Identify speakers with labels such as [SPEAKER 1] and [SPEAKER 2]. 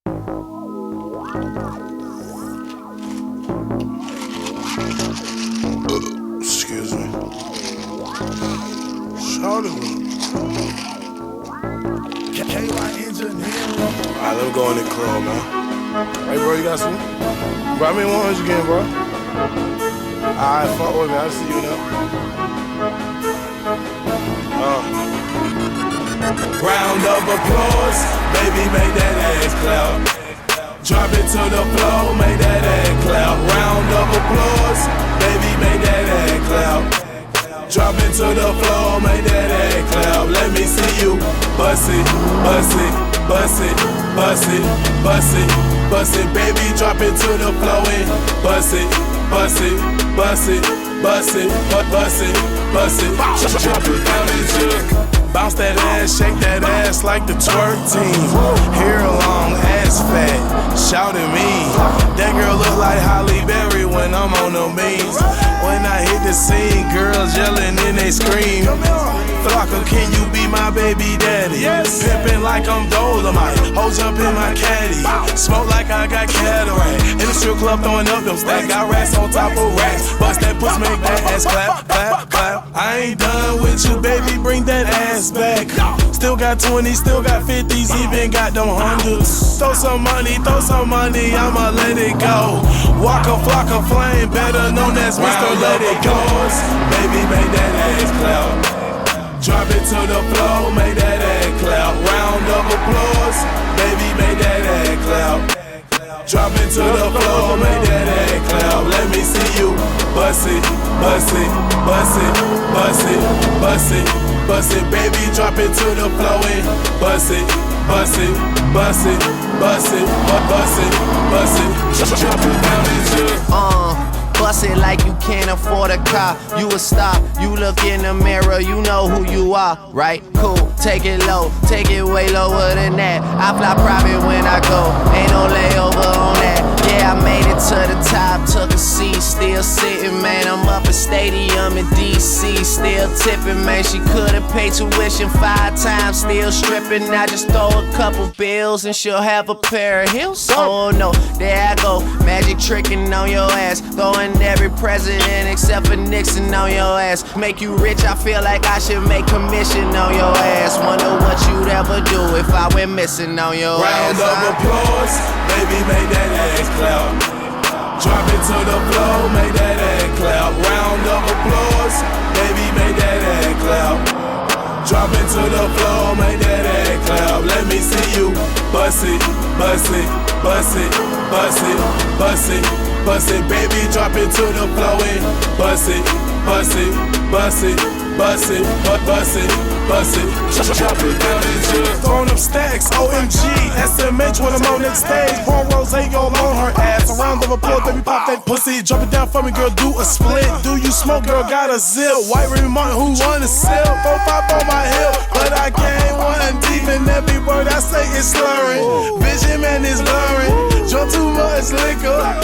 [SPEAKER 1] Excuse me. Shawty. Alright, let me go in the club, man. Hey, bro, you got some? Bro, I mean 100 again, bro. Alright, fuck with me. I'll see you now.
[SPEAKER 2] Round of applause, baby, make that ass clap. Drop it to the floor, make that ass clap. Round of applause, baby, make that ass clap. Drop it to the floor, make that ass clap. Let me see you bust it, bust it, bust it, bust it, bust it, bust it. Baby, drop it to the floor and bust it, bust it, bust it, bust it, bust it, bust it. Drop it down and jerk. Bounce that ass, shake that ass like the twerk team. Hair long, ass fat, shouting me. That girl look like Halle Berry when I'm on the beans. When I hit the scene, girls yelling and they scream. Flocka, can you be my baby daddy? Yes. Pimpin' like I'm Dolomite, hoes jump in my caddy. Smoke like I got cataract. In the strip club throwing up them stacks. Got racks on top of racks. Bust that puss, make that ass clap, clap, clap. I ain't done with you, baby, bring that ass back. Still got 20s, still got 50s, even got them hundreds. Throw some money, I'ma let it go. Walk a flock of flame, better known as Mr. Let It Go. Baby, make that ass clap. Drop it to the floor, make that ass clap. Round of applause, baby, make that ass clap. Drop it to the floor, make that ass clap. Let me see you bust it, bust it, bust it, bust it, bust it, bust it. Baby, drop it to the floor and bust it, bust it, bust it, bust it, bust it, bust it. Drop it down and just
[SPEAKER 3] bust it like you can't afford a car. You a star, you look in the mirror, you know who you are, right? Cool, take it low, take it way lower than that. I fly private when I go, ain't no layover on that. Yeah, I made it to the top, took a seat, still sitting, man. I'm up at Stadium in DC, still tipping, man. She could've paid tuition 5 times, still stripping. Now just throw a couple bills and she'll have a pair of heels. Oh no, there I go, magic tricking on your ass, throwing every president except for Nixon on your ass. Make you rich, I feel like I should make commission on your ass. Wonder what you'd ever do if I went missing on your ass.
[SPEAKER 2] Round of applause, baby, make that ass clap. Drop it to the floor, make that ass clap. Round of applause, baby, make that ass clap. Drop it to the floor, make that ass clap. Let me see you bust it, bust it, bust it, bust it, bust it, bust it. Baby, drop it to the floor and bust it, bust it, bust it, bust it, bust it, bust it. Drop it down and just throwing up stacks. OMG, SMH when I'm on next stage. Paul Rose ain't all on her ass. A round of applause, baby, pop that pussy. Drop it down for me, girl, do a split. Do you smoke, girl, got a zip. White Remy Martin, who wanna sell? 4-5 on my hip, but I can't one deep. And every word I say is slurring. Vision, man, is blurring. Drunk too much liquor.